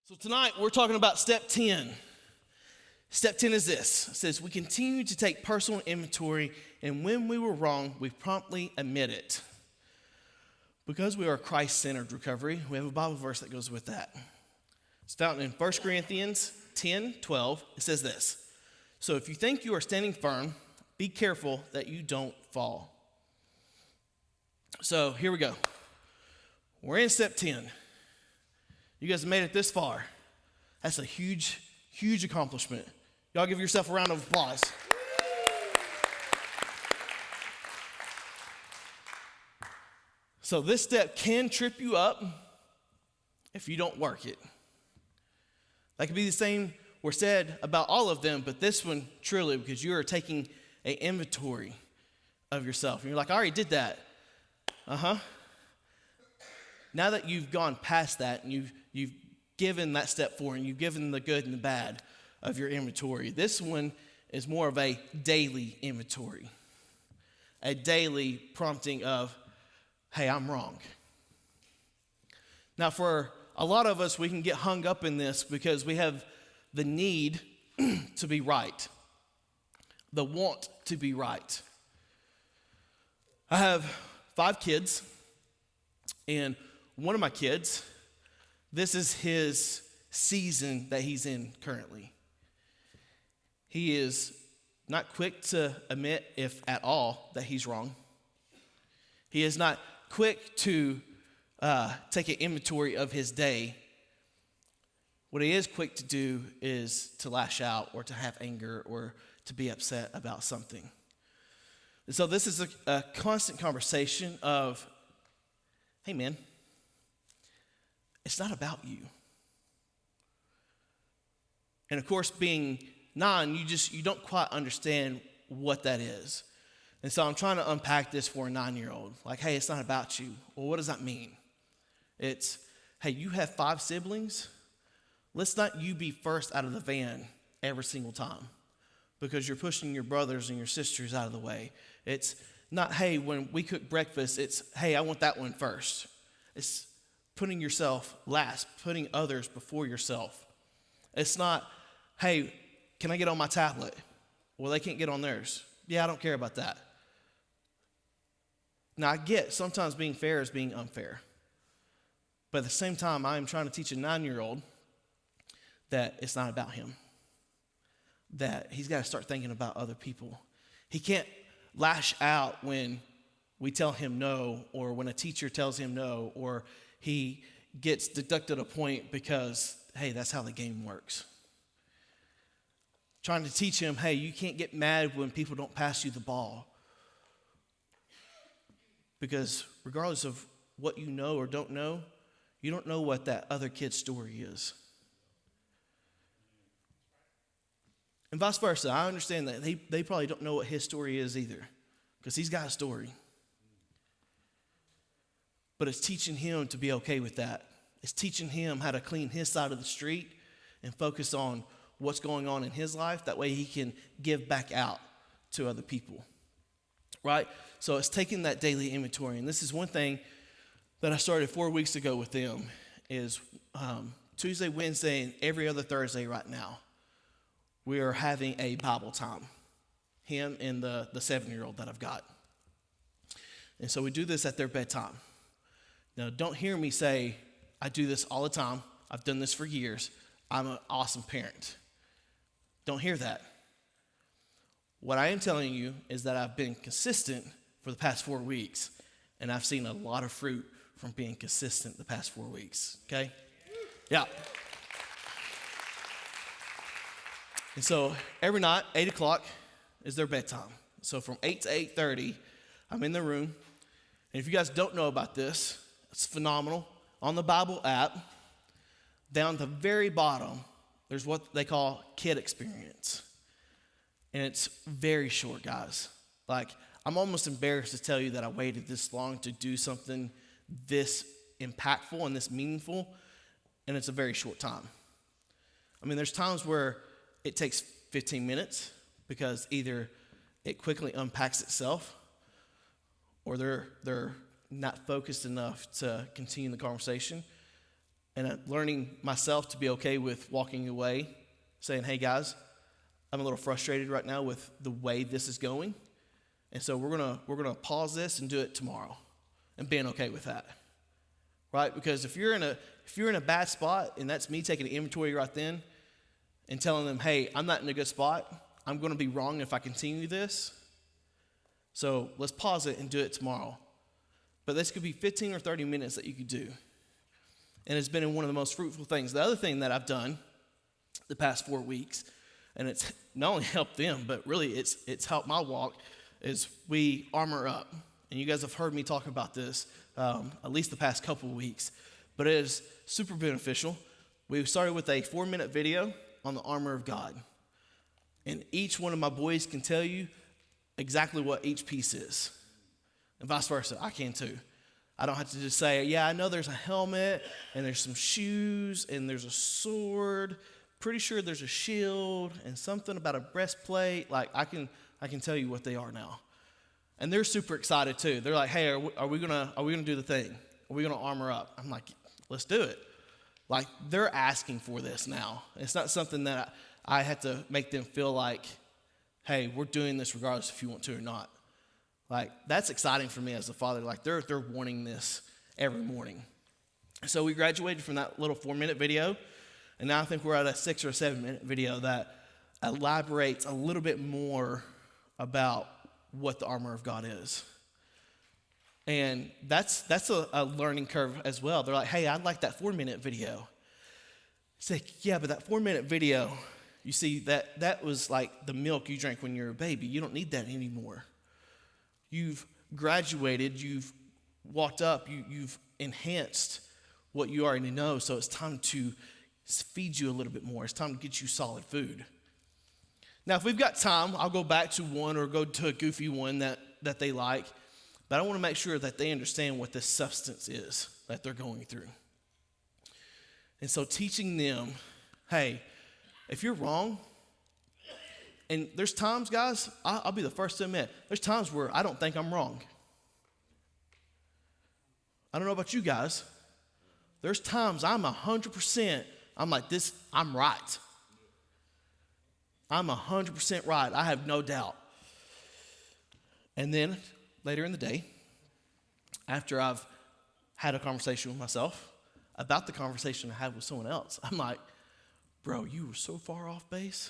So tonight we're talking about step 10. Step 10 is this. It says, we continue to take personal inventory, and when we were wrong, we promptly admit it. Because we are a Christ-centered recovery, we have a Bible verse that goes with that. It's found in 1 Corinthians 10:12. It says this. So if you think you are standing firm, be careful that you don't fall. So here we go. We're in step 10. You guys have made it this far. That's a huge, huge accomplishment. Y'all give yourself a round of applause. So this step can trip you up if you don't work it. That could be the same were said about all of them, but this one truly, because you are taking an inventory of yourself. And you're like, I already did that. Now that you've gone past that and you've given that step forward and you've given the good and the bad of your inventory, this one is more of a daily inventory, a daily prompting of, hey, I'm wrong. Now, for a lot of us, we can get hung up in this because we have the need to be right, the want to be right. I have 5 kids, and one of my kids, this is his season that he's in currently. He is not quick to admit, if at all, that he's wrong. He is not quick to take an inventory of his day. What he is quick to do is to lash out or to have anger or to be upset about something. And so this is a constant conversation of, hey man, it's not about you. And of course, being 9, you don't quite understand what that is. And so I'm trying to unpack this for a 9-year-old. Like, hey, it's not about you. Well, what does that mean? It's, hey, you have 5 siblings. Let's not you be first out of the van every single time because you're pushing your brothers and your sisters out of the way. It's not, hey, when we cook breakfast, it's, hey, I want that one first. It's putting yourself last, putting others before yourself. It's not, hey, can I get on my tablet? Well, they can't get on theirs. Yeah, I don't care about that. Now, I get sometimes being fair is being unfair. But at the same time, I am trying to teach a 9-year-old that it's not about him, that he's got to start thinking about other people. He can't lash out when we tell him no, or when a teacher tells him no, or he gets deducted a point because, hey, that's how the game works. Trying to teach him, hey, you can't get mad when people don't pass you the ball. Because regardless of what you know or don't know, you don't know what that other kid's story is. And vice versa, I understand that they probably don't know what his story is either, because he's got a story. But it's teaching him to be okay with that. It's teaching him how to clean his side of the street and focus on what's going on in his life. That way he can give back out to other people, right? So it's taking that daily inventory. And this is one thing that I started 4 weeks ago with them is Tuesday, Wednesday, and every other Thursday right now, we are having a Bible time, him and the 7-year-old that I've got. And so we do this at their bedtime. Now, don't hear me say, I do this all the time. I've done this for years. I'm an awesome parent. Don't hear that. What I am telling you is that I've been consistent for the past 4 weeks, and I've seen a lot of fruit from being consistent the past 4 weeks, okay? Yeah. And so every night, 8 o'clock is their bedtime. So from 8 to 8:30, I'm in their room. And if you guys don't know about this, it's phenomenal. On the Bible app, down at the very bottom, there's what they call Kid Experience. And it's very short, guys. Like, I'm almost embarrassed to tell you that I waited this long to do something this impactful and this meaningful, and it's a very short time. I mean, there's times where it takes 15 minutes because either it quickly unpacks itself or they're not focused enough to continue the conversation. and learning myself to be okay with walking away, saying, hey guys, I'm a little frustrated right now with the way this is going. And so we're gonna pause this and do it tomorrow, and being okay with that. Right? Because if you're in a bad spot, and that's me taking an inventory right then and telling them, hey, I'm not in a good spot. I'm going to be wrong if I continue this. So let's pause it and do it tomorrow. But this could be 15 or 30 minutes that you could do. And it's been one of the most fruitful things. The other thing that I've done the past 4 weeks, and it's not only helped them, but really it's helped my walk, is we armor up. And you guys have heard me talk about this at least the past couple of weeks. But it is super beneficial. We started with a 4-minute video on the armor of God. And each one of my boys can tell you exactly what each piece is. And vice versa, I can too. I don't have to just say, yeah, I know there's a helmet, and there's some shoes, and there's a sword. Pretty sure there's a shield, and something about a breastplate. Like, I can tell you what they are now. And they're super excited too. They're like, hey, are we gonna do the thing? Are we gonna armor up? I'm like, let's do it. Like, they're asking for this now. It's not something that I had to make them feel like, hey, we're doing this regardless if you want to or not. Like, that's exciting for me as a father. Like, they're wanting this every morning. So we graduated from that little 4-minute video, and now I think we're at a 6 or 7-minute video that elaborates a little bit more about what the armor of God is. And that's a learning curve as well. They're like, hey, I'd like that 4-minute video. It's like, yeah, but that 4-minute video, you see, that was like the milk you drank when you were a baby. You don't need that anymore. You've graduated, you've walked up, you've enhanced what you already know, so it's time to feed you a little bit more. It's time to get you solid food. Now, if we've got time, I'll go back to one or go to a goofy one that they like, but I want to make sure that they understand what this substance is that they're going through. And so teaching them, hey, if you're wrong, and there's times, guys, I'll be the first to admit, there's times where I don't think I'm wrong. I don't know about you guys. There's times I'm 100%, I'm like this, I'm right. I'm 100% right. I have no doubt. And then later in the day, after I've had a conversation with myself about the conversation I had with someone else, I'm like, bro, you were so far off base.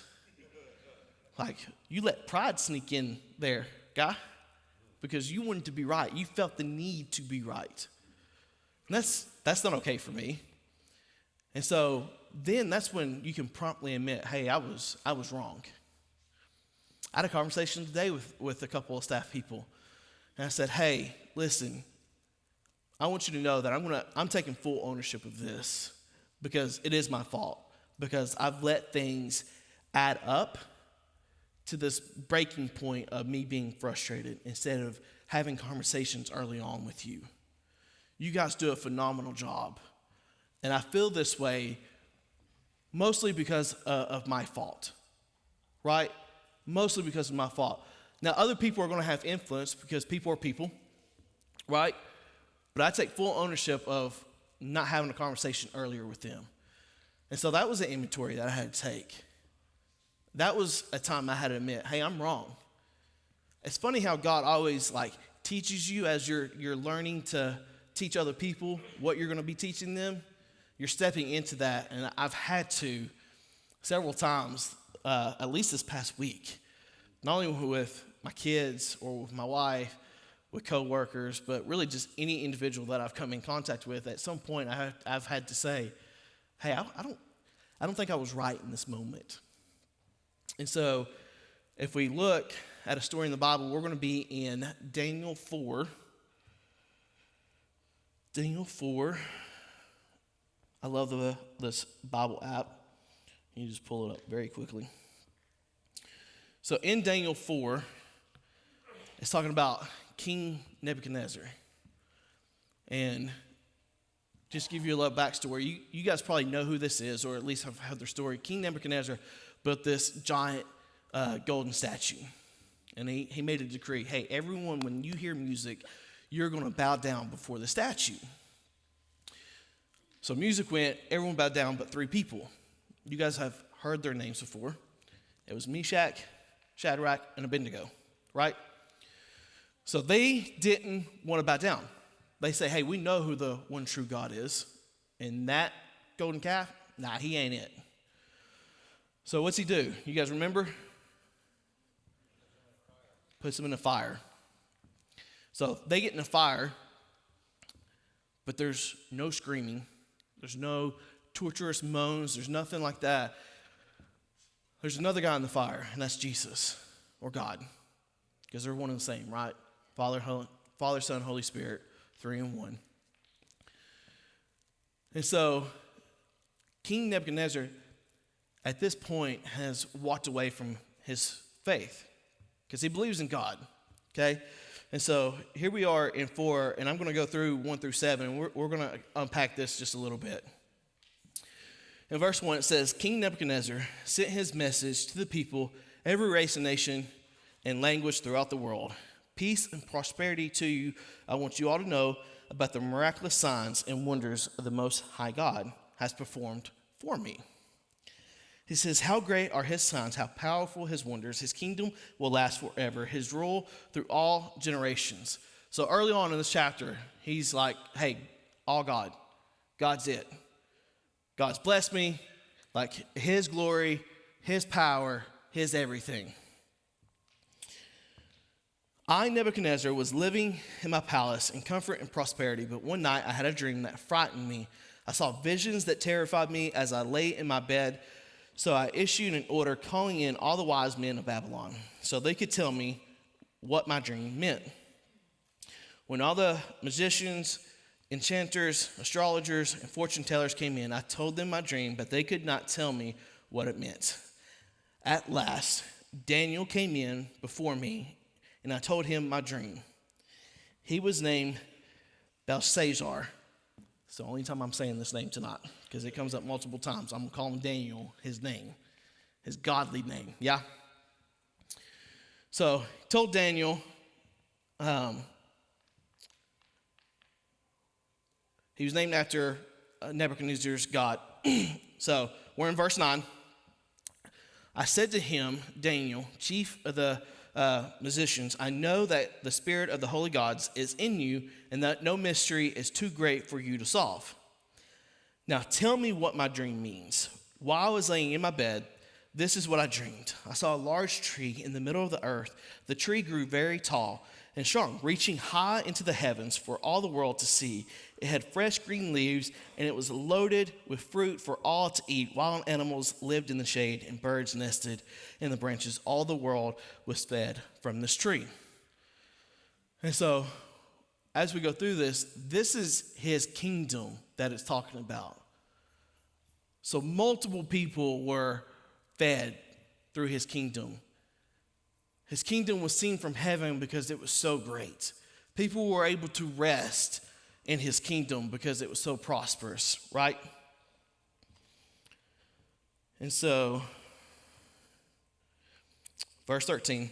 Like, you let pride sneak in there, guy, because you wanted to be right. You felt the need to be right. And that's not okay for me. And so then that's when you can promptly admit, hey, I was wrong. I had a conversation today with a couple of staff people. And I said, hey, listen, I want you to know that I'm taking full ownership of this because it is my fault. Because I've let things add up to this breaking point of me being frustrated instead of having conversations early on with you. You guys do a phenomenal job. And I feel this way mostly because of my fault, right? Mostly because of my fault. Now, other people are going to have influence because people are people, right? But I take full ownership of not having a conversation earlier with them. And so that was an inventory that I had to take. That was a time I had to admit, hey, I'm wrong. It's funny how God always teaches you as you're learning to teach other people what you're going to be teaching them. You're stepping into that, and I've had to several times, at least this past week, not only with my kids or with my wife, with coworkers, but really just any individual that I've come in contact with. At some point, I've had to say, hey, I don't think I was right in this moment. And so if we look at a story in the Bible, we're going to be in Daniel 4. Daniel 4. I love this Bible app. You just pull it up very quickly. So in Daniel 4, it's talking about King Nebuchadnezzar. And just give you a little backstory. You guys probably know who this is, or at least have heard their story. King Nebuchadnezzar built this giant golden statue. And he made a decree, hey, everyone, when you hear music, you're going to bow down before the statue. So music went, everyone bowed down but three people. You guys have heard their names before. It was Meshach, Shadrach, and Abednego, right? So they didn't want to bow down. They say, hey, we know who the one true God is. And that golden calf, nah, he ain't it. So what's he do? You guys remember? Puts them in a fire. So they get in a fire, but there's no screaming. There's no torturous moans. There's nothing like that. There's another guy in the fire, and that's Jesus or God, because they're one and the same, right? Father, Son, Holy Spirit, 3 in 1. And so King Nebuchadnezzar, at this point, has walked away from his faith because he believes in God, okay? And so here we are in 4, and I'm going to go through 1 through 7, and we're going to unpack this just a little bit. In verse 1, it says, King Nebuchadnezzar sent his message to the people, every race and nation and language throughout the world. Peace and prosperity to you. I want you all to know about the miraculous signs and wonders of the Most High God has performed for me. He says, how great are his signs, how powerful his wonders. His kingdom will last forever, his rule through all generations. So early on in this chapter, he's like, hey, all God. God's it. God's blessed me, like his glory, his power, his everything. I, Nebuchadnezzar, was living in my palace in comfort and prosperity, but one night I had a dream that frightened me. I saw visions that terrified me as I lay in my bed. So I issued an order calling in all the wise men of Babylon so they could tell me what my dream meant. When all the magicians, enchanters, astrologers, and fortune tellers came in, I told them my dream, but they could not tell me what it meant. At last, Daniel came in before me, and I told him my dream. He was named Belshazzar. It's the only time I'm saying this name tonight because it comes up multiple times. I'm going to call him Daniel, his name, his godly name. Yeah? So he told Daniel, he was named after Nebuchadnezzar's God. So we're in verse 9. I said to him, Daniel, chief of the musicians, I know that the spirit of the holy gods is in you and that no mystery is too great for you to solve. Now tell me what my dream means. While I was laying in my bed, this is what I dreamed. I saw a large tree in the middle of the earth. The tree grew very tall and strong, reaching high into the heavens for all the world to see. It had fresh green leaves, and it was loaded with fruit for all to eat. Wild animals lived in the shade, and birds nested in the branches. All the world was fed from this tree. And so, as we go through this, this is his kingdom that it's talking about. So multiple people were fed through his kingdom. His kingdom was seen from heaven because it was so great. People were able to rest in his kingdom because it was so prosperous, right? And so, verse 13.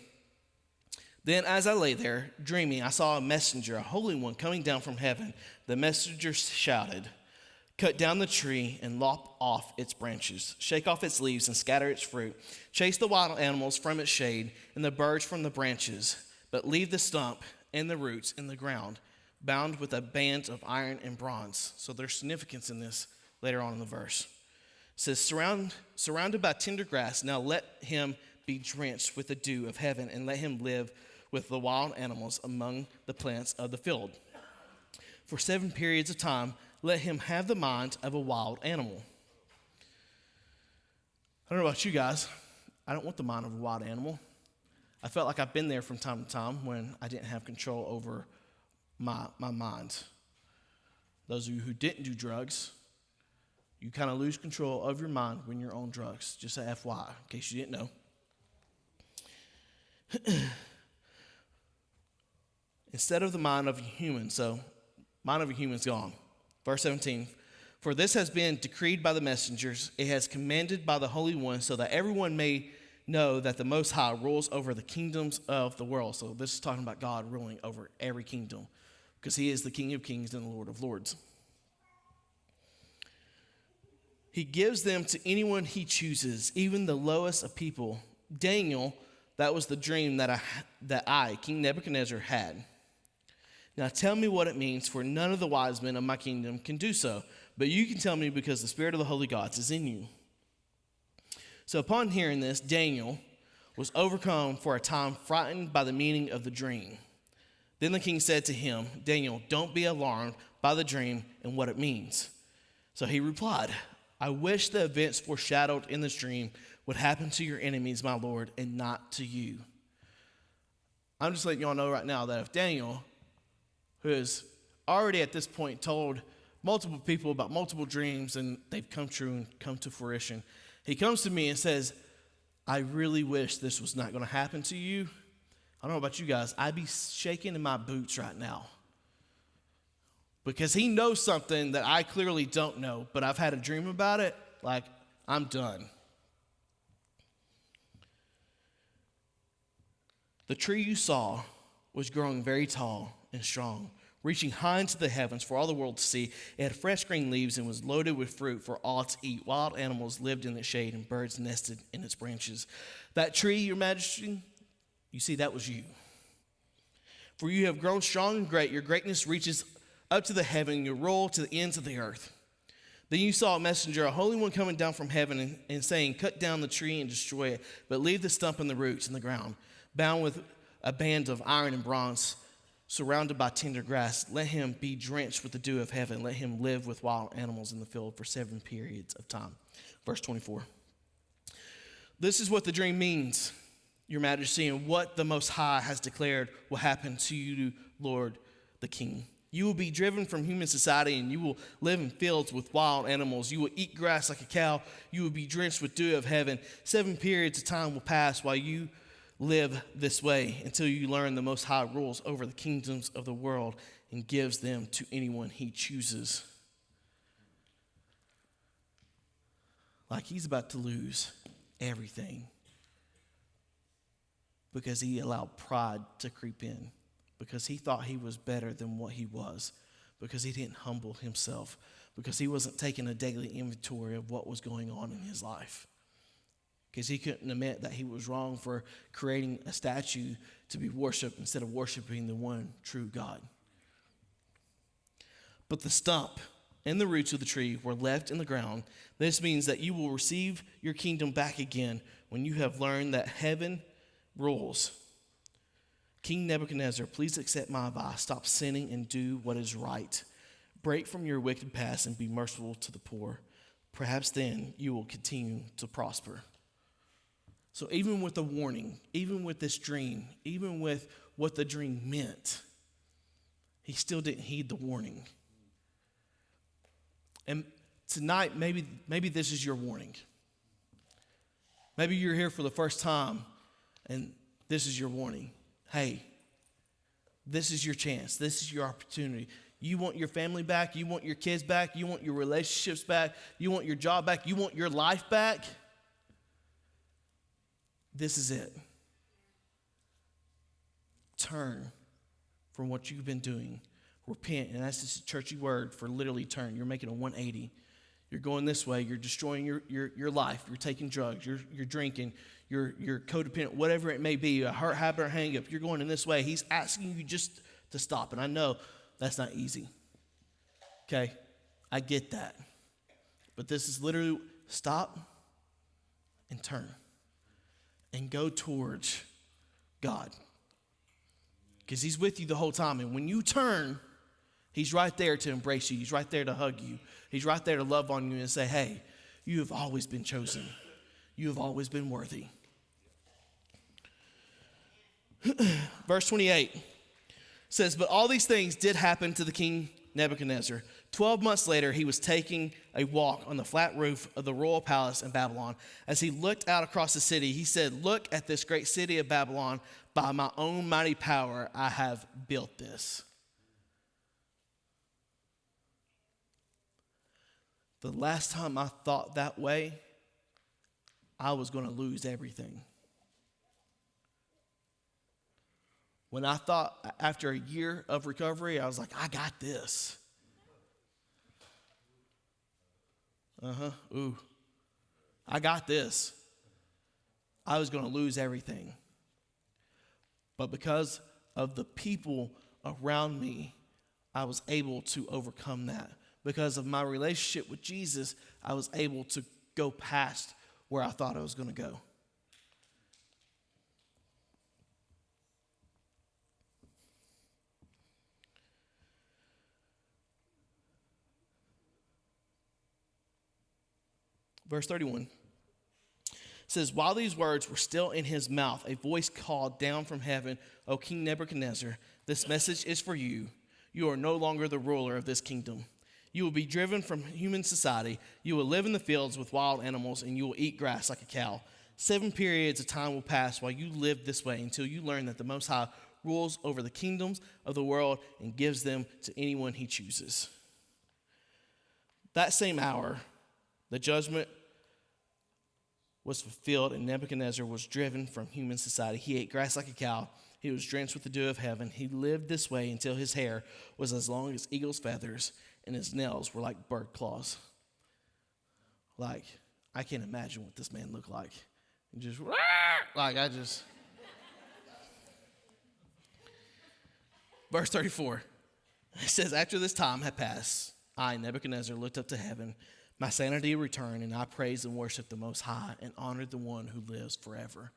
Then as I lay there dreaming, I saw a messenger, a holy one, coming down from heaven. The messenger shouted, cut down the tree and lop off its branches, shake off its leaves and scatter its fruit, chase the wild animals from its shade and the birds from the branches, but leave the stump and the roots in the ground, bound with a band of iron and bronze. So there's significance in this later on in the verse. It says, surrounded by tender grass, now let him be drenched with the dew of heaven and let him live with the wild animals among the plants of the field. For 7 periods of time, let him have the mind of a wild animal. I don't know about you guys. I don't want the mind of a wild animal. I felt like I've been there from time to time when I didn't have control over my mind. Those of you who didn't do drugs, you kind of lose control of your mind when you're on drugs. Just a FYI, in case you didn't know. Instead of the mind of a human, so mind of a human's gone. Verse 17, for this has been decreed by the messengers. It has commanded by the Holy One so that everyone may know that the Most High rules over the kingdoms of the world. So this is talking about God ruling over every kingdom because he is the King of kings and the Lord of lords. He gives them to anyone he chooses, even the lowest of people. Daniel, that was the dream that I, King Nebuchadnezzar, had. Now tell me what it means, for none of the wise men of my kingdom can do so. But you can tell me because the spirit of the holy gods is in you. So upon hearing this, Daniel was overcome for a time, frightened by the meaning of the dream. Then the king said to him, Daniel, don't be alarmed by the dream and what it means. So he replied, I wish the events foreshadowed in this dream would happen to your enemies, my Lord, and not to you. I'm just letting y'all know right now that if Daniel, who has already at this point told multiple people about multiple dreams and they've come true and come to fruition, he comes to me and says, I really wish this was not going to happen to you. I don't know about you guys. I'd be shaking in my boots right now. Because he knows something that I clearly don't know, but I've had a dream about it, like, I'm done. The tree you saw was growing very tall and strong, reaching high into the heavens for all the world to see. It had fresh green leaves and was loaded with fruit for all to eat. Wild animals lived in its shade and birds nested in its branches. That tree, your majesty, you see, that was you. For you have grown strong and great. Your greatness reaches up to the heaven, your roll to the ends of the earth. Then you saw a messenger, a holy one, coming down from heaven and saying, cut down the tree and destroy it, but leave the stump and the roots in the ground, bound with a band of iron and bronze, surrounded by tender grass. Let him be drenched with the dew of heaven. Let him live with wild animals in the field for 7 periods of time. Verse 24. This is what the dream means, your majesty, and what the Most High has declared will happen to you, Lord the King. You will be driven from human society, and you will live in fields with wild animals. You will eat grass like a cow. You will be drenched with dew of heaven. 7 periods of time will pass while you live this way until you learn the Most High rules over the kingdoms of the world and gives them to anyone he chooses. Like he's about to lose everything because he allowed pride to creep in. Because he thought he was better than what he was, because he didn't humble himself, because he wasn't taking a daily inventory of what was going on in his life, because he couldn't admit that he was wrong for creating a statue to be worshipped instead of worshiping the one true God. But the stump and the roots of the tree were left in the ground. This means that you will receive your kingdom back again when you have learned that heaven rules. King Nebuchadnezzar, please accept my advice. Stop sinning and do what is right. Break from your wicked past and be merciful to the poor. Perhaps then you will continue to prosper. So even with the warning, even with this dream, even with what the dream meant, he still didn't heed the warning. And tonight, maybe this is your warning. Maybe you're here for the first time and this is your warning. Hey, this is your chance. This is your opportunity. You want your family back. You want your kids back. You want your relationships back. You want your job back. You want your life back. This is it. Turn from what you've been doing. Repent. And that's just a churchy word for literally turn. You're making a 180. You're going this way. You're destroying your life. You're taking drugs. You're drinking. You're codependent, whatever it may be, a hurt habit or hang up. You're going in this way. He's asking you just to stop. And I know that's not easy. Okay? I get that. But this is literally stop and turn and go towards God. Because he's with you the whole time. And when you turn, he's right there to embrace you. He's right there to hug you. He's right there to love on you and say, hey, you have always been chosen. You have always been worthy. Verse 28 says, but all these things did happen to the king Nebuchadnezzar. 12 months later, he was taking a walk on the flat roof of the royal palace in Babylon. As he looked out across the city, he said, look at this great city of Babylon. By my own mighty power, I have built this. The last time I thought that way, I was going to lose everything. When I thought after a year of recovery, I was like, I got this. Ooh, I got this. I was going to lose everything. But because of the people around me, I was able to overcome that. Because of my relationship with Jesus, I was able to go past where I thought I was going to go. Verse 31 says, while these words were still in his mouth, a voice called down from heaven, O King Nebuchadnezzar, this message is for you. You are no longer the ruler of this kingdom. You will be driven from human society. You will live in the fields with wild animals, and you will eat grass like a cow. 7 periods of time will pass while you live this way until you learn that the Most High rules over the kingdoms of the world and gives them to anyone he chooses. That same hour, the judgment was fulfilled, and Nebuchadnezzar was driven from human society. He ate grass like a cow. He was drenched with the dew of heaven. He lived this way until his hair was as long as eagle's feathers, and his nails were like bird claws. Like, I can't imagine what this man looked like. And just, Verse 34, it says, after this time had passed, I, Nebuchadnezzar, looked up to heaven. My sanity returned, and I praised and worshiped the Most High and honored the one who lives forever.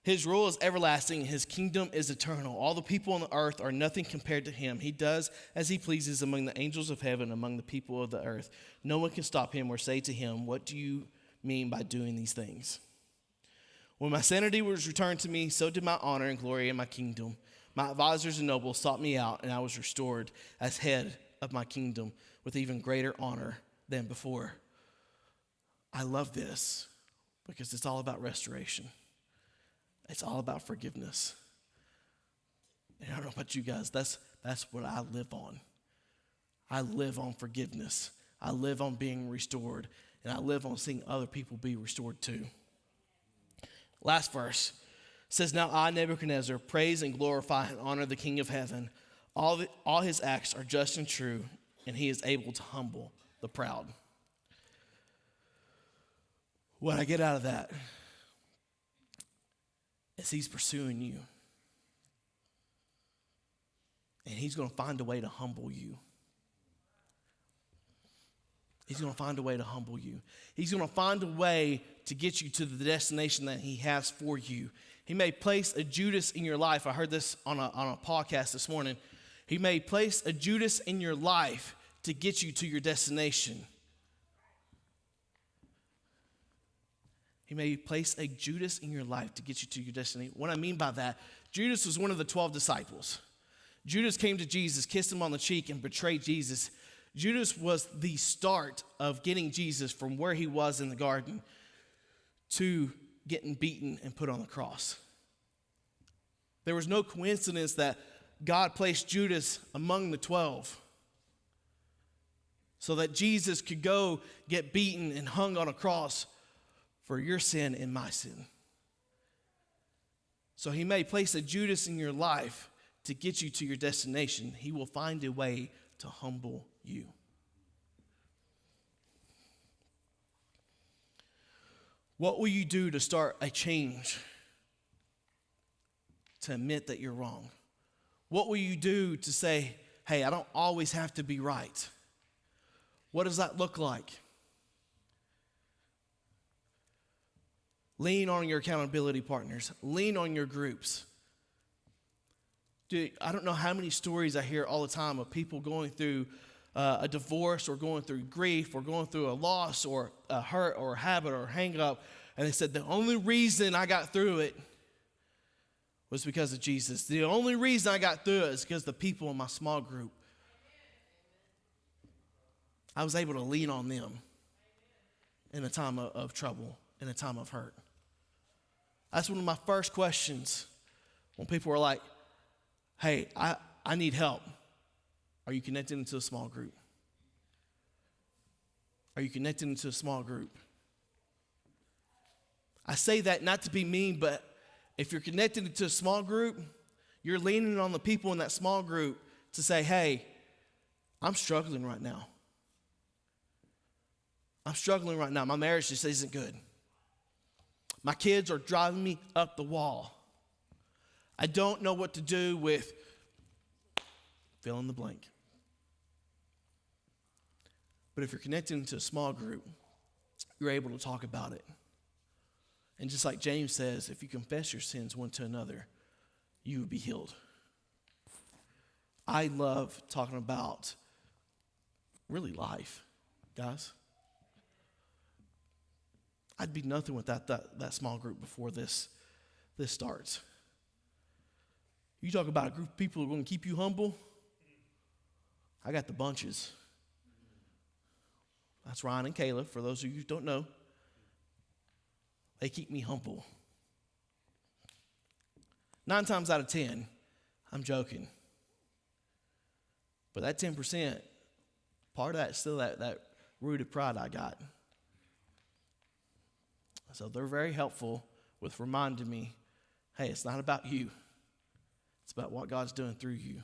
His rule is everlasting, and his kingdom is eternal. All the people on the earth are nothing compared to him. He does as he pleases among the angels of heaven, among the people of the earth. No one can stop him or say to him, what do you mean by doing these things? When my sanity was returned to me, so did my honor and glory in my kingdom. My advisors and nobles sought me out, and I was restored as head of my kingdom with even greater honor than before. I love this because it's all about restoration. It's all about forgiveness. And I don't know about you guys, that's what I live on. I live on forgiveness. I live on being restored, and I live on seeing other people be restored too. Last verse says, now I, Nebuchadnezzar, praise and glorify and honor the King of heaven. All his acts are just and true, and he is able to humble the proud. What I get out of that is he's pursuing you. And he's going to find a way to humble you. He's going to find a way to humble you. He's going to find a way to get you to the destination that he has for you. He may place a Judas in your life. I heard this on a podcast this morning. He may place a Judas in your life to get you to your destination. He may place a Judas in your life to get you to your destination. What I mean by that, Judas was one of the 12 disciples. Judas came to Jesus, kissed him on the cheek, and betrayed Jesus. Judas was the start of getting Jesus from where he was in the garden to getting beaten and put on the cross. There was no coincidence that God placed Judas among the 12 so that Jesus could go get beaten and hung on a cross for your sin and my sin. So he may place a Judas in your life to get you to your destination. He will find a way to humble you. What will you do to start a change? To admit that you're wrong. What will you do to say, hey, I don't always have to be right? What does that look like? Lean on your accountability partners. Lean on your groups. Dude, I don't know how many stories I hear all the time of people going through a divorce or going through grief or going through a loss or a hurt or a habit or a hang up. And they said, the only reason I got through it was because of Jesus. The only reason I got through it is because the people in my small group, I was able to lean on them in a time of trouble, in a time of hurt. That's one of my first questions when people are like, hey, I need help. Are you connected into a small group? Are you connected into a small group? I say that not to be mean, but if you're connected into a small group, you're leaning on the people in that small group to say, hey, I'm struggling right now. I'm struggling right now. My marriage just isn't good. My kids are driving me up the wall. I don't know what to do with fill in the blank. But if you're connecting to a small group, you're able to talk about it. And just like James says, if you confess your sins one to another, you will be healed. I love talking about really life, guys. I'd be nothing without that small group before this starts. You talk about a group of people who are going to keep you humble. I got the bunches. That's Ryan and Kayla, for those of you who don't know. They keep me humble. 9 times out of 10, I'm joking. But that 10%, part of that is still that rooted pride I got. So they're very helpful with reminding me, hey, it's not about you. It's about what God's doing through you.